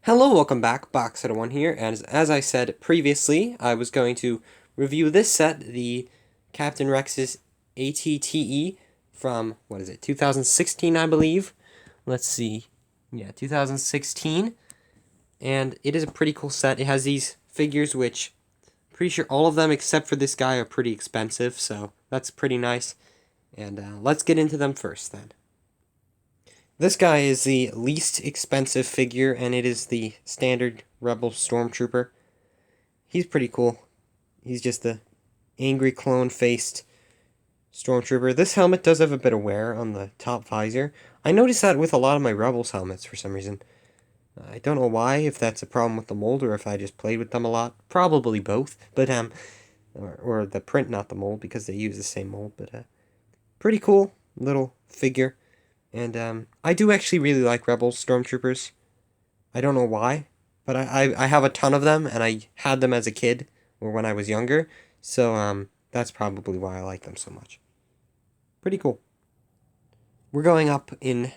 Hello, welcome back, Boxer1 here, and as I said previously, I was going to review this set, the Captain Rex's ATTE from, 2016, I believe? Let's see, yeah, 2016, and it is a pretty cool set. It has these figures, which, I'm pretty sure all of them except for this guy are pretty expensive, so that's pretty nice, and let's get into them first, then. This guy is the least expensive figure, and it is the standard Rebel Stormtrooper. He's pretty cool. He's just the angry clone-faced Stormtrooper. This helmet does have a bit of wear on the top visor. I noticed that with a lot of my Rebels helmets for some reason. I don't know why, if that's a problem with the mold or if I just played with them a lot. Probably both, but or the print, not the mold, because they use the same mold. But pretty cool little figure. And I do actually really like Rebel Stormtroopers. I don't know why, but I have a ton of them, and I had them as a kid or when I was younger. So that's probably why I like them so much. Pretty cool. We're going up in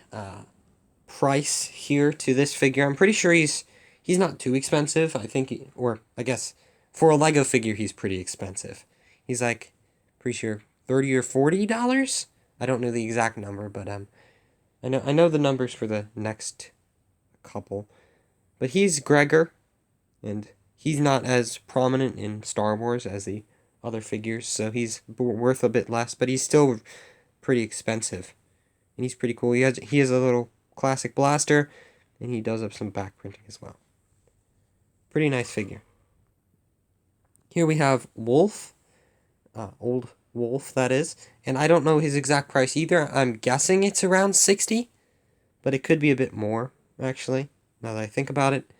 price here to this figure. I'm pretty sure he's not too expensive. I think, or I guess for a Lego figure, he's pretty expensive. He's like, pretty sure $30 or $40. I don't know the exact number, but I know the numbers for the next couple, but he's Gregor, and he's not as prominent in Star Wars as the other figures, so he's worth a bit less, but he's still pretty expensive, and he's pretty cool. He has a little classic blaster, and he does have some back printing as well. Pretty nice figure. Here we have Wolf, old Wolf that is, and I don't know his exact price either. I'm guessing it's around 60, but it could be a bit more, actually, now that I think about it.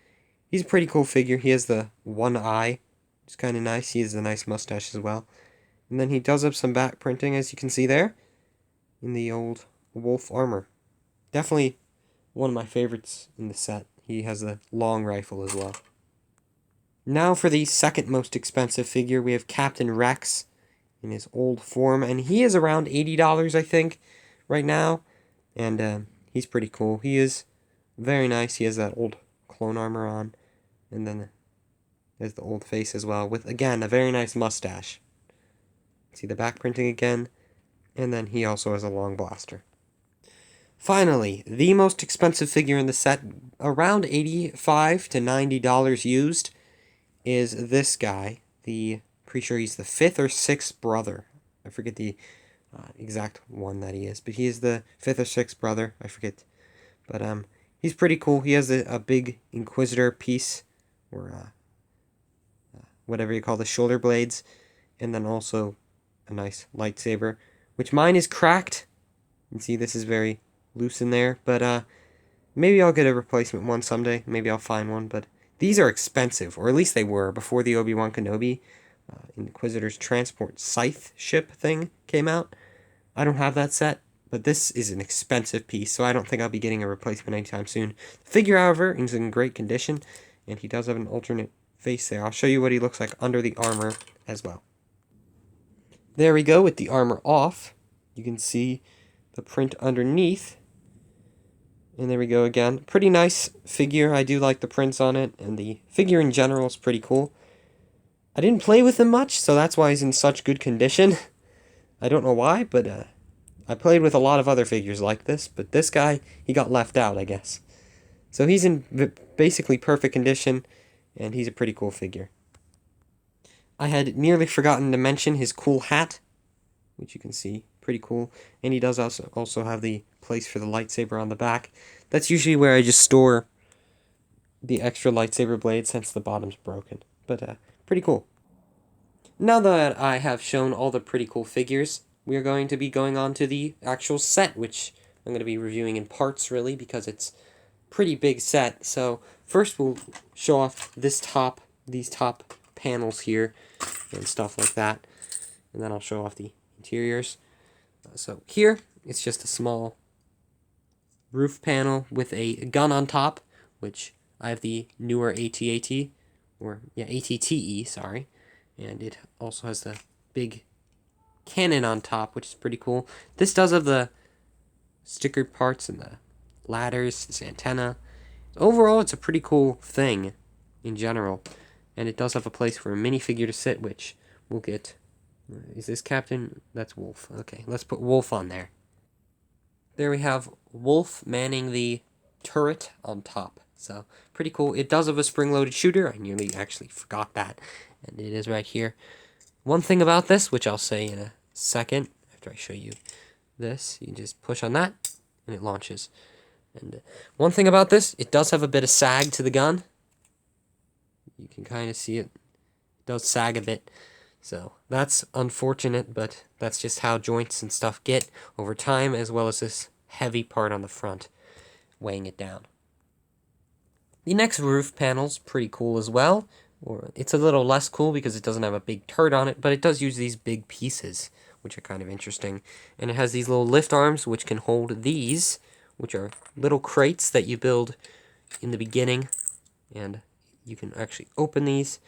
He's a pretty cool figure. He has the one eye, which is kind of nice. He has a nice mustache as well. And then he does have some back printing, as you can see there, in the old wolf armor. Definitely one of my favorites in the set. He has the long rifle as well. Now for the second most expensive figure, we have Captain Rex in his old form, and he is around $80, I think, right now. And he's pretty cool. He is very nice. He has that old clone armor on, and then there's the old face as well, with, again, a very nice mustache. See the back printing again, and then he also has a long blaster. Finally, the most expensive figure in the set, around $85 to $90 used, is this guy. Pretty sure he's the fifth or sixth brother. I forget the exact one that he is, but he is the fifth or sixth brother. I forget, but he's pretty cool. He has a big Inquisitor piece, or whatever you call the shoulder blades, and then also a nice lightsaber, which mine is cracked. You can see this is very loose in there, but maybe I'll get a replacement one someday. Maybe I'll find one, but these are expensive, or at least they were before the Obi-Wan Kenobi Inquisitor's transport scythe ship thing came out. I don't have that set, but this is an expensive piece, so I don't think I'll be getting a replacement anytime soon. The figure, however, is in great condition, and he does have an alternate face there. I'll show you what he looks like under the armor as well. There we go with the armor off. You can see the print underneath. And there we go again. Pretty nice figure. I do like the prints on it, and the figure in general is pretty cool. I didn't play with him much, so that's why he's in such good condition. I don't know why, but I played with a lot of other figures like this, but this guy, he got left out, I guess. So he's in basically perfect condition, and he's a pretty cool figure. I had nearly forgotten to mention his cool hat, which you can see, pretty cool. And he does also have the place for the lightsaber on the back. That's usually where I just store the extra lightsaber blade since the bottom's broken. But pretty cool. Now that I have shown all the pretty cool figures, we are going to be going on to the actual set, which I'm going to be reviewing in parts, really, because it's a pretty big set. So first we'll show off these top panels here and stuff like that, and then I'll show off the interiors. So here, it's just a small roof panel with a gun on top, which I have the newer AT-AT, or yeah, ATTE, sorry. And it also has the big cannon on top, which is pretty cool. This does have the stickered parts and the ladders, this antenna. It overall, it's a pretty cool thing in general. And it does have a place for a minifigure to sit, which we'll get. Is this Captain? That's Wolf. Okay, let's put Wolf on there. There we have Wolf manning the turret on top. So, pretty cool. It does have a spring-loaded shooter. I nearly actually forgot that. And it is right here. One thing about this, which I'll say in a second, after I show you this, you just push on that, and it launches. And one thing about this, it does have a bit of sag to the gun. You can kind of see it. It does sag a bit. So that's unfortunate, but that's just how joints and stuff get over time, as well as this heavy part on the front weighing it down. The next roof panel's pretty cool as well. Or it's a little less cool because it doesn't have a big turret on it, but it does use these big pieces, which are kind of interesting. And it has these little lift arms, which can hold these, which are little crates that you build in the beginning. And you can actually open these.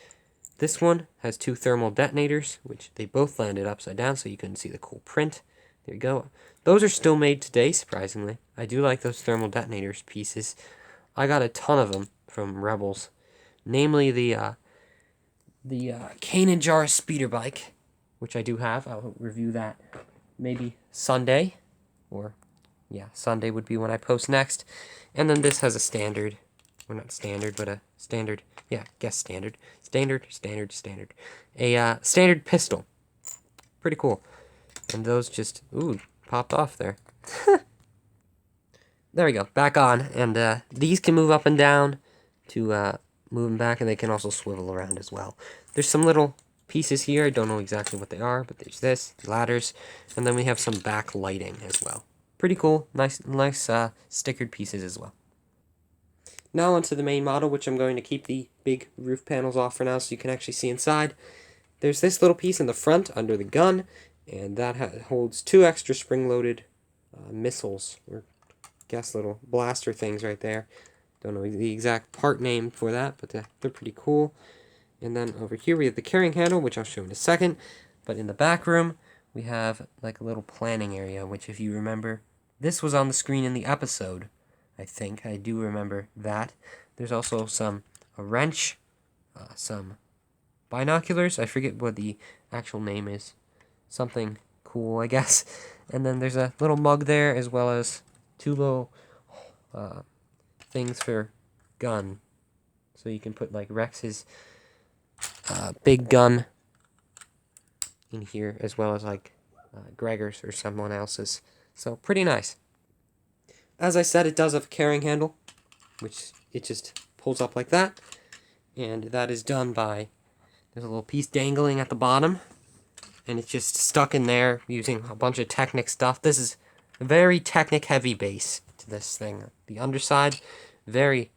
This one has 2 thermal detonators, which they both landed upside down, so you couldn't see the cool print. There you go. Those are still made today, surprisingly. I do like those thermal detonators pieces. I got a ton of them from Rebels. Namely the Kanan Jarrus speeder bike, which I do have. I'll review that maybe Sunday, or yeah, Sunday would be when I post next. And then this has a standard, well, not standard, but a standard, yeah, guess standard, standard, a standard pistol. Pretty cool. And those just, ooh, popped off there. There we go, back on. And these can move up and down to move them back, and they can also swivel around as well. There's some little pieces here. I don't know exactly what they are, but there's this, ladders, and then we have some back lighting as well. Pretty cool, nice stickered pieces as well. Now onto the main model, which I'm going to keep the big roof panels off for now so you can actually see inside. There's this little piece in the front under the gun, and that holds 2 extra spring-loaded missiles, or I guess little blaster things right there. Don't know the exact part name for that, but they're pretty cool. And then over here we have the carrying handle, which I'll show in a second. But in the back room, we have like a little planning area, which if you remember, this was on the screen in the episode, I think. I do remember that. There's also a wrench, some binoculars. I forget what the actual name is. Something cool, I guess. And then there's a little mug there, as well as 2 little things for gun. So you can put like Rex's big gun in here, as well as like Gregor's or someone else's. So pretty nice. As I said, it does have a carrying handle, which it just pulls up like that. And that is done by, there's a little piece dangling at the bottom, and it's just stuck in there using a bunch of Technic stuff. This is a very Technic heavy base to this thing. The underside, very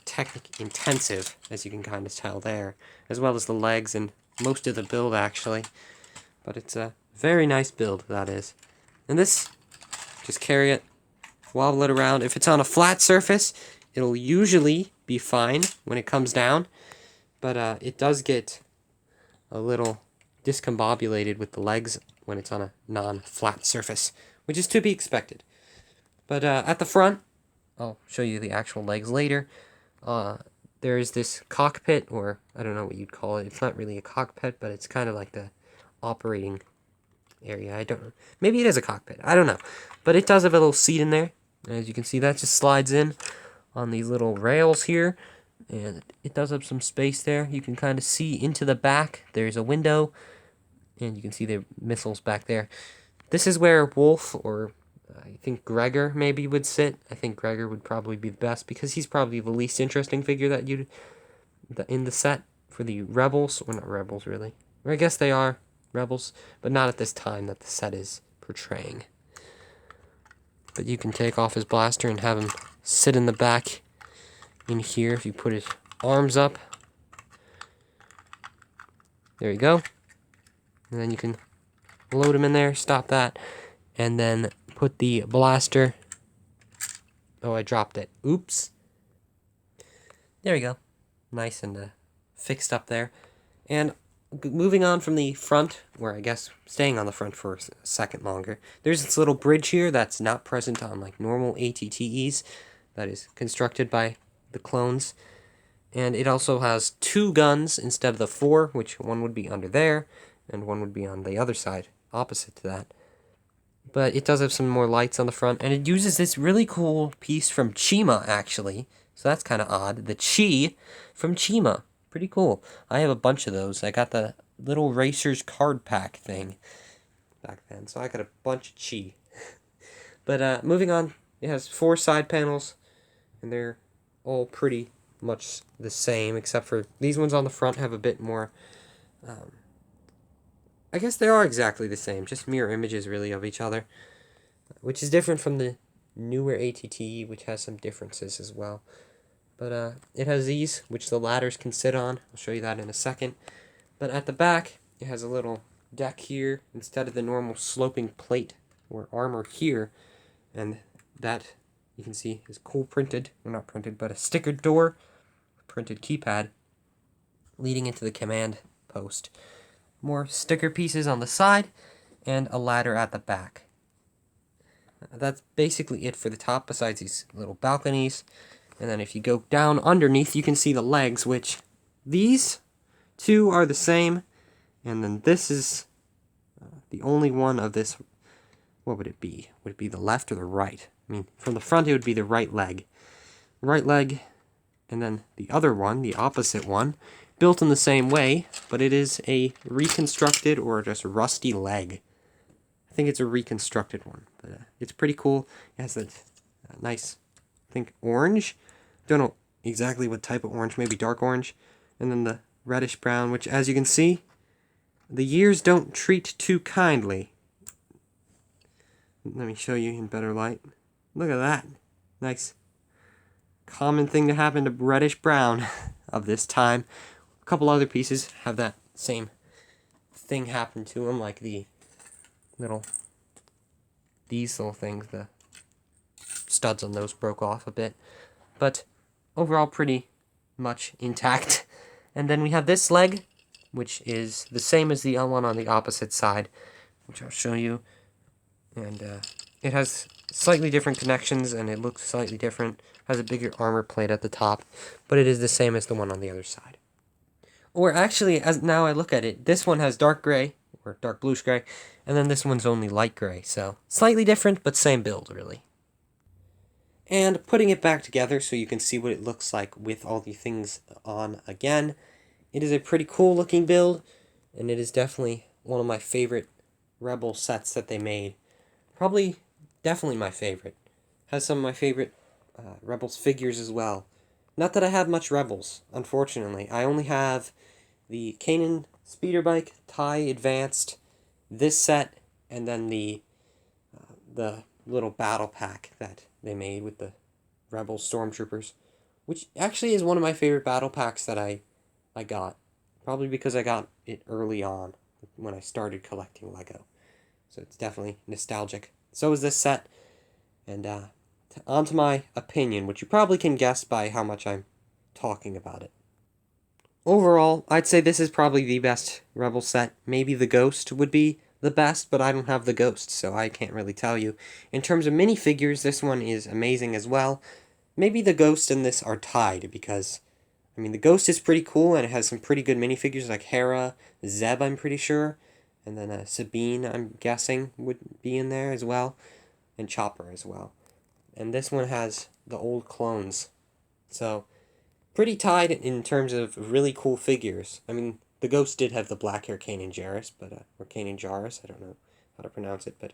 Technic intensive, as you can kind of tell there, as well as the legs and most of the build actually. But it's a very nice build, that is. And this, just carry it, wobble it around. If it's on a flat surface, it'll usually be fine when it comes down, but it does get a little discombobulated with the legs when it's on a non-flat surface, which is to be expected. But at the front, I'll show you the actual legs later. There is this cockpit, or I don't know what you'd call it. It's not really a cockpit, but it's kind of like the operating area. I don't know. Maybe it is a cockpit. I don't know. But it does have a little seat in there. As you can see, that just slides in on these little rails here. And it does have some space there. You can kind of see into the back. There's a window. And you can see the missiles back there. This is where Wolf, or I think Gregor maybe would sit. I think Gregor would probably be the best, because he's probably the least interesting figure that you'd in the set for the Rebels. Or not Rebels, really. Or I guess they are Rebels, but not at this time that the set is portraying. But you can take off his blaster and have him sit in the back in here if you put his arms up. There you go. And then you can load him in there, stop that, and then put the blaster. Oh, I dropped it. Oops. There we go. Nice and fixed up there. And moving on from the front, or I guess staying on the front for a second longer, there's this little bridge here that's not present on like normal ATTEs. that is constructed by the clones. And it also has 2 guns instead of the 4, which one would be under there, and one would be on the other side, opposite to that. But it does have some more lights on the front, and it uses this really cool piece from Chima, actually. So that's kind of odd. The Chi from Chima. Pretty cool. I have a bunch of those. I got the little Racers card pack thing back then, so I got a bunch of Chi. But moving on, it has 4 side panels, and they're all pretty much the same, except for these ones on the front have a bit more, I guess they are exactly the same, just mirror images really of each other, which is different from the newer ATTE, which has some differences as well. But it has these, which the ladders can sit on. I'll show you that in a second. But at the back, it has a little deck here instead of the normal sloping plate or armor here, and that you can see is cool printed, well, not printed, but a stickered door, printed keypad leading into the command post. More sticker pieces on the side, and a ladder at the back. That's basically it for the top, besides these little balconies. And then if you go down underneath, you can see the legs, which these 2 are the same. And then this is the only one of this. What would it be? Would it be the left or the right? I mean, from the front, it would be the right leg. Right leg, and then the other one, the opposite one, built in the same way, but it is a reconstructed or just rusty leg. I think it's a reconstructed one, but it's pretty cool. It has that nice, I think, orange. Don't know exactly what type of orange, maybe dark orange. And then the reddish brown, which, as you can see, the years don't treat too kindly. Let me show you in better light. Look at that. Nice. Common thing to happen to reddish brown of this time. A couple other pieces have that same thing happen to them, like these little things, the studs on those broke off a bit. But overall, pretty much intact. And then we have this leg, which is the same as the one on the opposite side, which I'll show you. And it has slightly different connections, and it looks slightly different. Has a bigger armor plate at the top, but it is the same as the one on the other side. Or actually, as now I look at it, this one has dark gray, or dark bluish gray, and then this one's only light gray, so slightly different, but same build, really. And putting it back together so you can see what it looks like with all the things on again, it is a pretty cool looking build, and it is definitely one of my favorite Rebel sets that they made. Probably, definitely my favorite. Has some of my favorite Rebels figures as well. Not that I have much Rebels, unfortunately. I only have the Kanan speeder bike, TIE Advanced, this set, and then the little battle pack that they made with the Rebel Stormtroopers, which actually is one of my favorite battle packs that I got. Probably because I got it early on when I started collecting LEGO. So it's definitely nostalgic. So is this set. And on to my opinion, which you probably can guess by how much I'm talking about it. Overall, I'd say this is probably the best Rebel set. Maybe the Ghost would be the best, but I don't have the Ghost, so I can't really tell you. In terms of minifigures, this one is amazing as well. Maybe the Ghost and this are tied, because, I mean, the Ghost is pretty cool, and it has some pretty good minifigures, like Hera, Zeb, I'm pretty sure, and then Sabine, I'm guessing, would be in there as well, and Chopper as well. And this one has the old clones, so pretty tied in terms of really cool figures. I mean, the Ghost did have the black hair Kanan Jarrus, but or Kanan Jarrus, I don't know how to pronounce it, but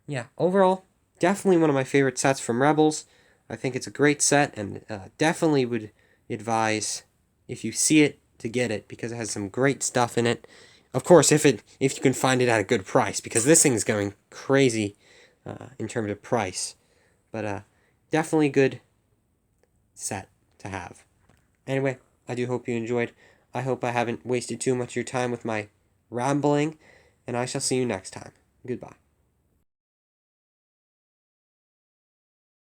yeah, overall, definitely one of my favorite sets from Rebels. I think it's a great set, and definitely would advise, if you see it, to get it, because it has some great stuff in it. Of course, if you can find it at a good price, because this thing's going crazy in terms of price. But definitely good set to have. Anyway, I do hope you enjoyed. I hope I haven't wasted too much of your time with my rambling, and I shall see you next time. Goodbye.